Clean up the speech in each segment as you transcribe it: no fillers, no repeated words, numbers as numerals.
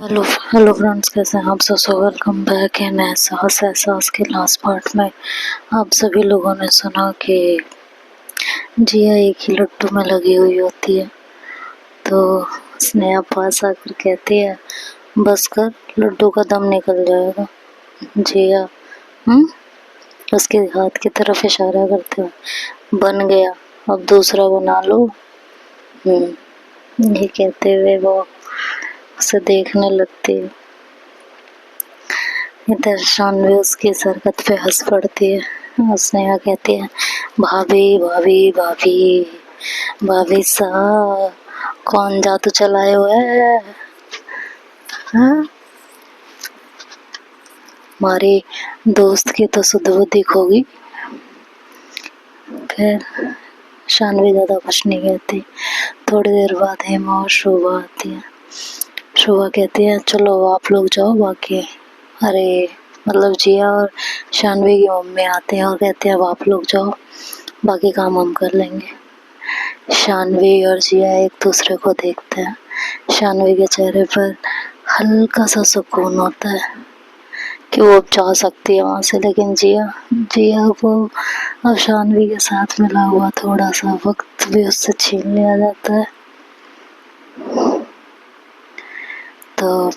Hello hello friends, कैसे हैं आप सब? सो वेलकम बैक इन एहसास के लास्ट पार्ट में आप सभी लोगों ने सुना कि जिया एक ही लड्डू में लगी हुई होती है। तो स्नेहा पास आकर कहती है, बस कर, लड्डू का दम निकल जाएगा। जिया उसके हाथ की तरफ इशारा करते हुए, बन गया, अब दूसरा बना लो। ये कहते हुए वो उसे देखने लगती है। इधर शानवी उसकी इस हरकत पे हंस पड़ती है। स्नेहा कहती है, भाभी भाभी भाभी भाभी सा कौन जादू चलाए हुए है? हाँ? हमारी दोस्त की तो सुध बुद्धि खोगी। फिर शानवी ज्यादा कुछ नहीं कहती। थोड़ी देर बाद हेमा और शोभा आती है। शोभा कहती है, चलो आप लोग जाओ, बाकी अरे मतलब जिया और शानवी की मम्मी आते हैं और कहते हैं, अब आप लोग जाओ, बाकी काम हम कर लेंगे। शानवी और जिया एक दूसरे को देखते हैं। शानवी के चेहरे पर हल्का सा सुकून होता है कि वो अब जा सकती है वहां से, लेकिन जिया जिया को अब शानवी के साथ मिला हुआ थोड़ा सा वक्त भी उससे छीन लिया जाता है। तो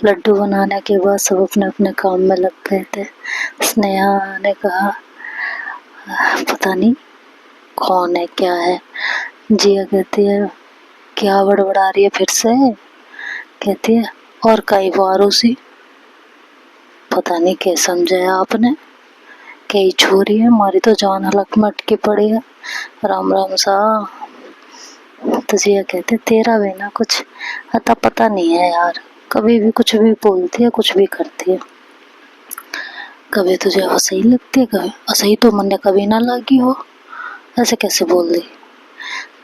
लड्डू बनाने के बाद सब अपने अपने काम में लग गए थे। स्नेहा ने कहा, पता नहीं कौन है, क्या है? जिया कहती है, क्या बड़बड़ा रही है फिर से? कहती है, और कई बार उसी, पता नहीं क्या समझाया आपने, कई छोरी है, हमारी तो जान हलक में अटकी पड़ी है। राम राम सा। तो जिया कहते, तेरा भी ना कुछ अता पता नहीं है यार, कभी भी कुछ भी बोलती है, कुछ भी करती है। कभी तुझे सही लगती है, कभी असही तो मन कभी ना लगी हो, ऐसे कैसे बोल दी?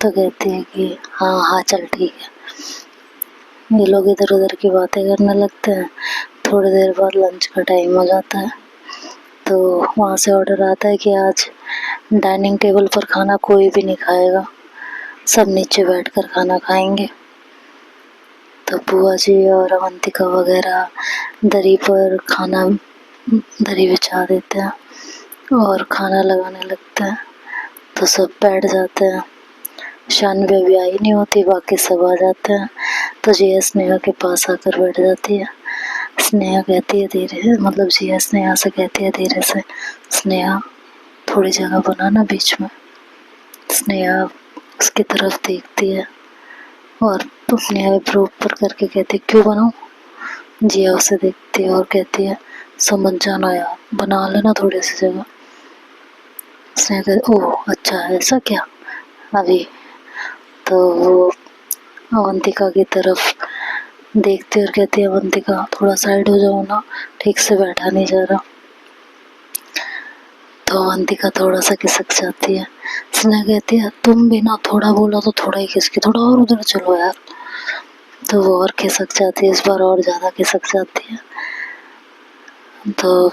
तो कहती है कि हाँ हाँ चल ठीक है। ये लोग इधर उधर की बातें करने लगते हैं। थोड़ी देर बाद लंच का टाइम हो जाता है। तो वहाँ से ऑर्डर आता है कि आज डाइनिंग टेबल पर खाना कोई भी नहीं खाएगा, सब नीचे बैठकर खाना खाएंगे। तो बुआ जी और अवंतिका वगैरह दरी पर खाना दरी बिछा देते हैं और खाना लगाने लगते हैं। तो सब बैठ जाते हैं। शानवी अभी आई नहीं होती, बाकी सब आ जाते हैं। तो जिया स्नेहा के पास आकर बैठ जाती है। स्नेहा कहती है धीरे, मतलब जिया स्नेहा से कहती है धीरे से, स्नेहा थोड़ी जगह बनाना बीच में। स्नेहा उसकी तरफ देखती है और अपने आईब्रो ऊपर करके कहती है, क्यों बनाऊं? जिया उसे देखती है और कहती है, समझ जाना यार, बना लेना थोड़ी सी जगह। स्नेहा कहती, ओह अच्छा है, ऐसा क्या? अभी तो वो अवंतिका की तरफ देखती और कहती है, अवंतिका थोड़ा साइड हो जाओ ना, ठीक से बैठा नहीं जा रहा। तो अवंतिका थोड़ा सा खिसक जाती है। स्नेहा कहती है, तुम भी ना थोड़ा बोला तो थोड़ा ही खिसकी, थोड़ा और उधर चलो यार। तो वो और खिसक जाती है, इस बार और ज्यादा खिसक जाती है। तो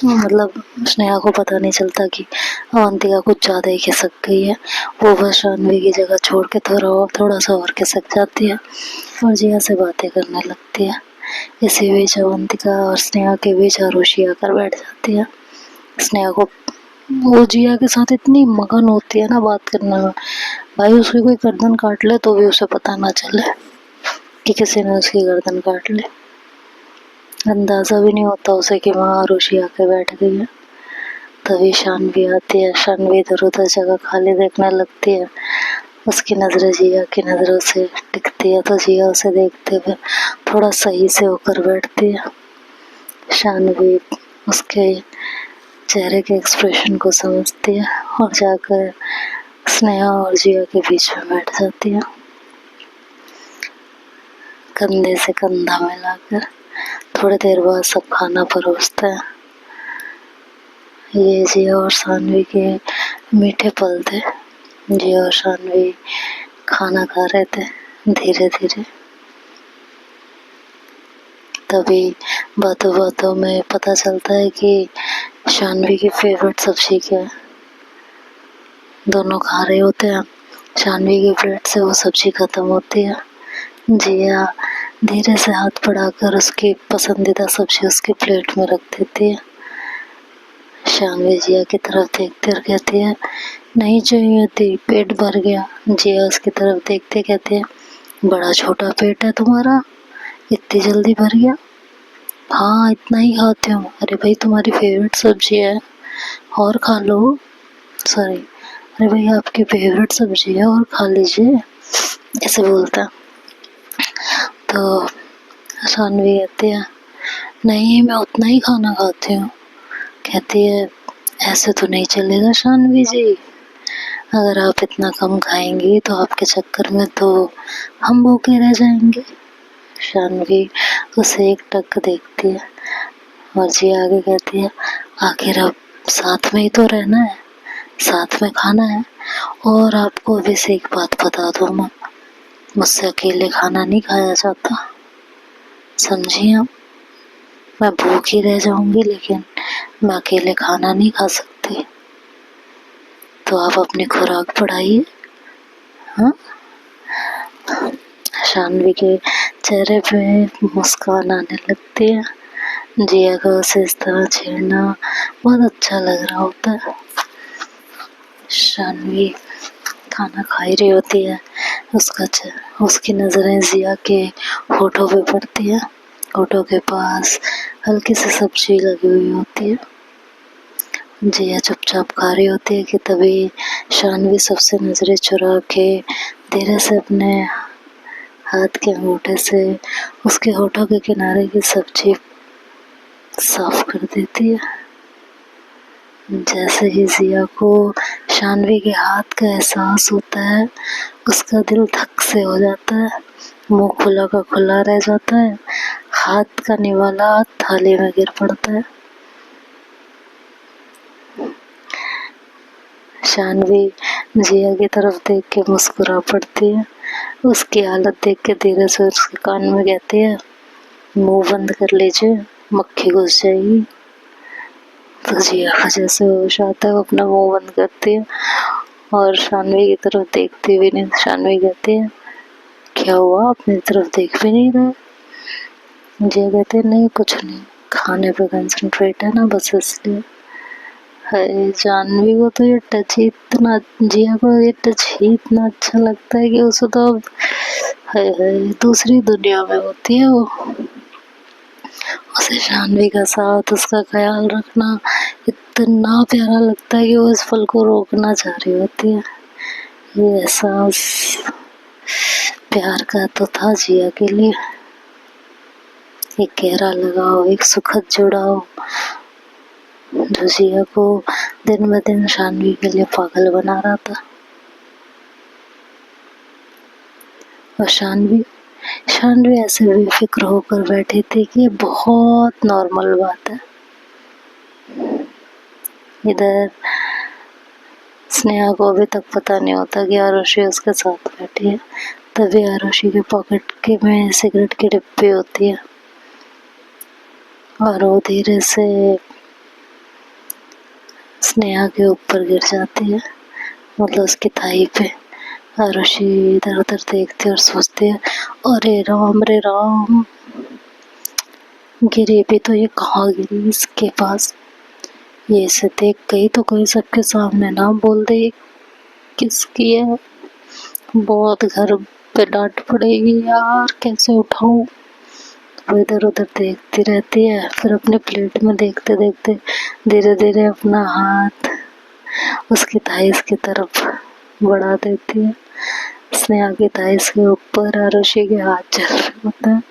मतलब स्नेहा को पता नहीं चलता कि अवंतिका कुछ ज्यादा ही खिसक गई है। वो बस शानवी की जगह छोड़ के थोड़ा सा और खिसक जाती है और जिया से बातें करने लगती है। इसी बीच अवंतिका और स्नेहा के बीच आरुषि आकर बैठ जाती है। स्नेहा को वो जिया के साथ इतनी मगन होती है ना बात करने में, भाई उसकी कोई गर्दन काट ले तो भी उसे पता ना चले कि किसी ने उसकी गर्दन काट ली। अंदाजा भी नहीं होता उसे कि वहाँ आरुषि आके बैठ गई है। तभी शानवी आती है। शानवी इधर उधर जगह खाली देखने लगती है। उसकी नजरें जिया की नजरों से टिकती है, तो जिया उसे देखते हुए थोड़ा सही से होकर बैठती है। शानवी उसके चेहरे के एक्सप्रेशन को समझती है और जाकर स्नेहा और जिया के बीच में बैठ जाती है, कंधे से कंधा मिलाकर। थोड़ी देर बाद सब खाना परोसते हैं। ये जिया और शानवी के मीठे पल थे। जिया और शानवी खाना खा रहे थे धीरे धीरे। तभी बातों बातों में पता चलता है कि शानवी की फेवरेट सब्जी क्या है। दोनों खा रहे होते हैं, शानवी की प्लेट से वो सब्जी खत्म होती है। जिया धीरे से हाथ बढ़ाकर उसकी पसंदीदा सब्जी उसके प्लेट में रख देती है। शानवी जिया की तरफ देखती और कहती है, नहीं चाहिए थी, पेट भर गया। जिया उसकी तरफ देखते कहती है, बड़ा छोटा पेट है तुम्हारा, इतनी जल्दी भर गया? हाँ, इतना ही खाती हूँ। अरे भाई, तुम्हारी फेवरेट सब्जी है, और खा लो। सॉरी, अरे भाई, आपकी फेवरेट सब्जी है, और खा लीजिए, ऐसे बोलता। तो शानवी कहती है, नहीं, मैं उतना ही खाना खाती हूँ। कहती है, ऐसे तो नहीं चलेगा शानवी जी, अगर आप इतना कम खाएंगी तो आपके चक्कर में तो हम भूखे रह जाएंगे। शानवी उसे एक टक देखती है और जी आगे कहती है, आखिर अब साथ में ही तो रहना है, साथ में खाना है। और आपको अभी से एक बात बता दूं, मुझसे अकेले खाना नहीं खाया जाता, समझी आप? मैं भूखी रह जाऊंगी लेकिन मैं अकेले खाना नहीं खा सकती। तो आप अपनी खुराक बढ़ाइए। हाँ? शानवी के चेहरे पे मुस्कान आने लगती है। जिया को उसे इस तरह छेड़ना बहुत अच्छा लग रहा होता है। शानवी खाना खा ही रही होती है, उसकी नजरें जिया के होठों पे पड़ती है। होठों के पास हल्की सी सब्जी लगी हुई होती है। जिया चुपचाप खा रही होती है कि तभी शानवी सबसे नजरें चुरा के धीरे से अपने हाथ के अंगूठे से उसके होठों के किनारे की सब्जी साफ कर देती है। जैसे ही जिया को शानवी के हाथ का एहसास होता है, उसका दिल धक से हो जाता है, मुंह खुला का खुला रह जाता है, हाथ का निवाला थाली में गिर पड़ता है। शानवी जिया की तरफ देख के मुस्कुरा पड़ती है। उसकी हालत देख के धीरे से उसके कान में कहती है, मुंह बंद कर लीजिए, मक्खी घुस जाएगी। तो जिया को जैसे होश आता है, वो अपना मुंह बंद करती है और शानवी की तरफ देखती भी नहीं। शानवी कहती है, क्या हुआ, अपनी तरफ देख भी नहीं रहा? जिया कहती है, नहीं, कुछ नहीं, खाने पे कंसंट्रेट है ना, बस इसलिए। है जानवी को तो ये टच ही इतना, जिया को ये टच ही इतना अच्छा लगता है कि उसे तो अब है दूसरी दुनिया में होती है वो। उसे जानवी का साथ, उसका ख्याल रखना इतना प्यारा लगता है कि वो इस पल को रोकना चाह रही होती है। ये एहसास प्यार का तो था जिया के लिए, एक गहरा लगाव, एक सुखद जुड़ाव, जो जिया को दिन ब दिन शानवी के लिए पागल बना रहा था। और शानवी ऐसे बेफिक्र होकर बैठी थी कि ये बहुत नॉर्मल बात है। इधर स्नेहा को अभी तक पता नहीं होता कि आरुषि उसके साथ बैठी है। तभी आरुषि के पॉकेट के में सिगरेट की डिब्बी होती है और वो धीरे से स्नेहा के ऊपर गिर जाती है, मतलब उसकी थाई पे। आरुषि इधर उधर देखती और सोचती है, अरे राम रे राम, गिरी भी तो ये कहाँ गिरी इसके पास? ये इसे देख गई तो कोई सबके सामने ना बोल दे किसकी है, बहुत घर पे डांट पड़ेगी यार, कैसे उठाऊं? वो इधर उधर देखती रहती है, फिर अपने प्लेट में देखते देखते धीरे धीरे अपना हाथ उसकी थाइस की तरफ बढ़ा देती है। स्नेहा की थाइस के ऊपर आरुषि के हाथ चल रहे होते हैं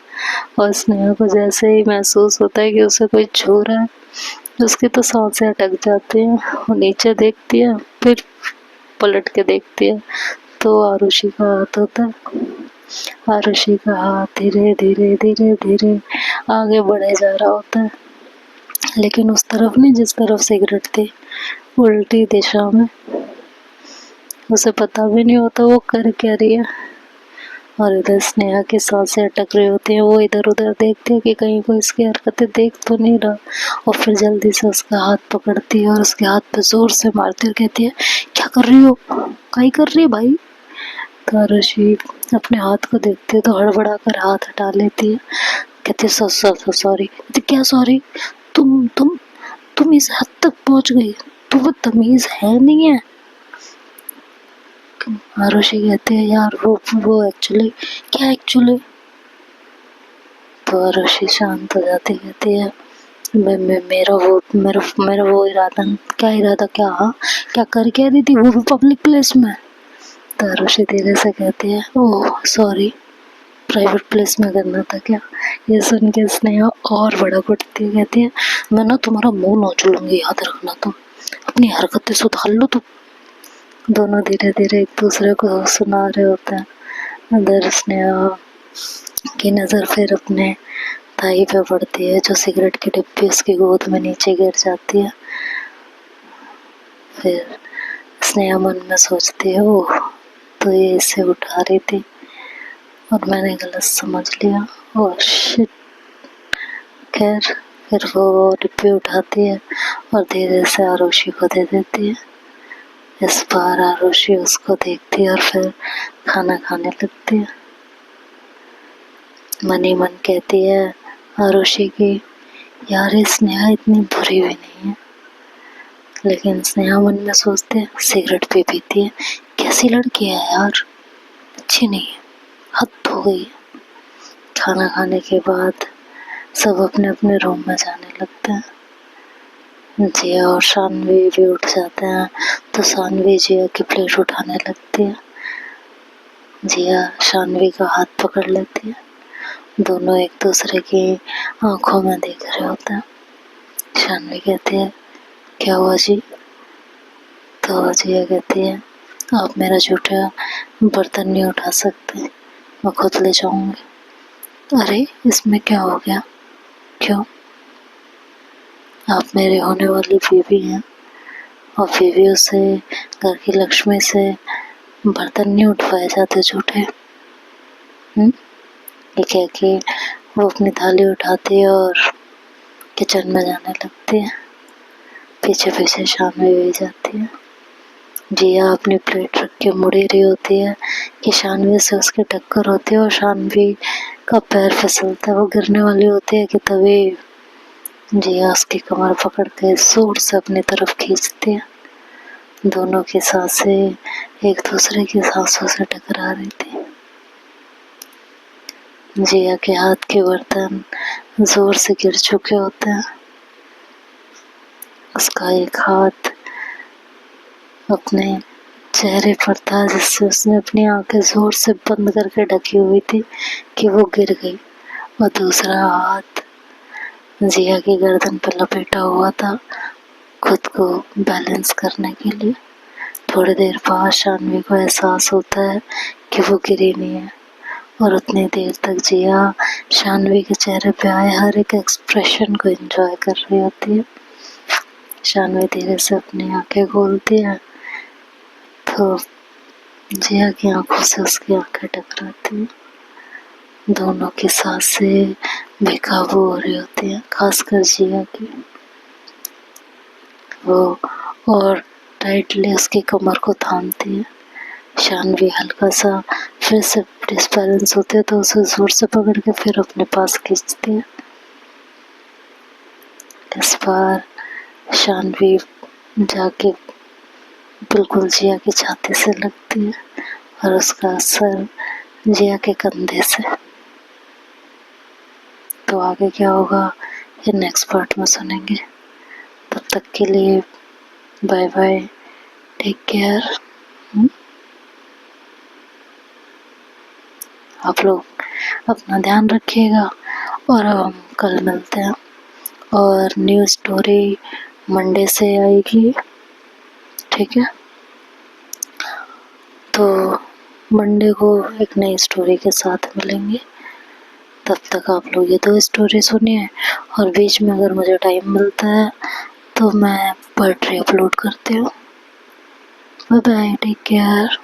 और स्नेहा को जैसे ही महसूस होता है कि उसे कोई छू रहा है, उसकी तो सांसें अटक जाती हैं। वो नीचे देखती है, फिर पलट के देखती है तो आरुषि का हाथ होता है। आरुषि का हाथ धीरे धीरे धीरे धीरे आगे बढ़े जा रहा होता है, लेकिन उस तरफ नहीं जिस तरफ सिगरेट थी, उल्टी दिशा में। उसे पता भी नहीं होता वो कर क्या रही है। और इधर स्नेहा की सांसें अटक रही होती है, वो इधर उधर देखती है कि कहीं कोई इसकी हरकतें देख तो नहीं रहा, और फिर जल्दी से उसका हाथ पकड़ती है और उसके हाथ पे जोर से मारती है और कहती है, क्या कर रही हो, क्या कर रही है भाई? तो आरुषि अपने हाथ को देखती है तो हड़बड़ा कर हाथ हटा लेती है, कहती है सॉरी। क्या सॉरी? तुम इस हद तक पहुंच गई, तुम्हें तमीज है नहीं है? आरुषि कहती है यार वो एक्चुअली क्या एक्चुअली? तो आरुषि शांत हो जाती, कहती है मेरा वो इरादा, क्या इरादा? क्या? हाँ, क्या कर कह रही थी, वो भी पब्लिक प्लेस में? तो आरुषि धीरे से कहती है ओह सॉरी, प्राइवेट प्लेस में करना था क्या? ये सुन के स्नेहा और बड़ा कुटती है, कहती है मैं ना तुम्हारा मुंह नोच लूंगी, याद रखना, तुम अपनी हरकतें सुधार लो तुम। दोनों धीरे धीरे एक दूसरे को सुना रहे होते हैं। अंदर स्नेहा की नज़र फिर अपने थाई पे पड़ती है, जो सिगरेट की डिब्बी उसकी गोद में नीचे गिर जाती है। फिर स्नेहा मन में सोचती है ओह, तो ये इसे उठा रही थी और मैंने गलत समझ लिया, ओह शिट। खैर फिर वो डिब्बी उठाती है और धीरे से आरुषि को दे देती है। इस बार आरुषि उसको देखती है और फिर खाना खाने लगती है। मन ही मन कहती है आरुषि की यार ये स्नेहा इतनी बुरी भी नहीं है, लेकिन स्नेहा मन में सोचते है सिगरेट भी पीती है, कैसी लड़की है यार, अच्छी नहीं है, हद हो गई है। खाना खाने के बाद सब अपने अपने रूम में जाने लगते हैं। जिया और शानवी भी उठ जाते हैं, तो शानवी जिया की प्लेट उठाने लगती है। जिया शानवी का हाथ पकड़ लेती है, दोनों एक दूसरे की आंखों में देख रहे होते हैं। शानवी कहती है क्या हुआ जी? तो जिया कहती है आप मेरा झूठा बर्तन नहीं उठा सकते, मैं खुद ले जाऊंगी। अरे इसमें क्या हो गया? क्यों? आप मेरे होने वाली बीवी हैं और बीवियों से, घर की लक्ष्मी से बर्तन नहीं उठवाए जाते झूठे। ये कह के वो अपनी थाली उठाती है और किचन में जाने लगती है। पीछे पीछे शानवी भी जाती है। जिया अपनी प्लेट रख के मुड़ी रही होती है कि शानवी से उसकी टक्कर होती है और शानवी का पैर फिसलता है, वो गिरने वाली होती है कि तभी जिया उसकी कमर पकड़ के जोर से अपनी तरफ खींचती है। दोनों की सांसें एक दूसरे की सांसों से टकरा रही थी। जिया के हाथ के बर्तन जोर से गिर चुके होते हैं। उसका एक हाथ अपने चेहरे पर था, जिससे उसने अपनी आंखें जोर से बंद करके ढकी हुई थी कि वो गिर गई, और दूसरा हाथ जिया की गर्दन पर लपेटा हुआ था खुद को बैलेंस करने के लिए। थोड़ी देर बाद शानवी को एहसास होता है कि वो गिरी नहीं है, और उतनी देर तक जिया शानवी के चेहरे पे आए हर एक एक्सप्रेशन को एंजॉय कर रही होती है। शानवी धीरे से अपनी आंखें खोलती है तो जिया की आंखों से उसकी आंखें टकराती हैं। दोनों की सांसें बेकाबू हो रही होती हैं, खासकर जिया की। वो और टाइटली उसकी कमर को थामती है। शानवी हल्का सा फिर से डिसबैलेंस होते है तो उसे जोर से पकड़ के फिर अपने पास खींचती है। इस बार शानवी जाके बिल्कुल जिया की छाती से लगती है और उसका सर जिया के कंधे से। तो आगे क्या होगा ये नेक्स्ट पार्ट में सुनेंगे। तब तक के लिए बाय बाय, टेक केयर। आप लोग अपना ध्यान रखिएगा और हम कल मिलते हैं, और न्यू स्टोरी मंडे से आएगी, ठीक है? तो मंडे को एक नई स्टोरी के साथ मिलेंगे। तब तक आप लोग ये 2 स्टोरी सुनिए, और बीच में अगर मुझे टाइम मिलता है तो मैं पोएट्री अपलोड करती हूँ। Bye bye, take care.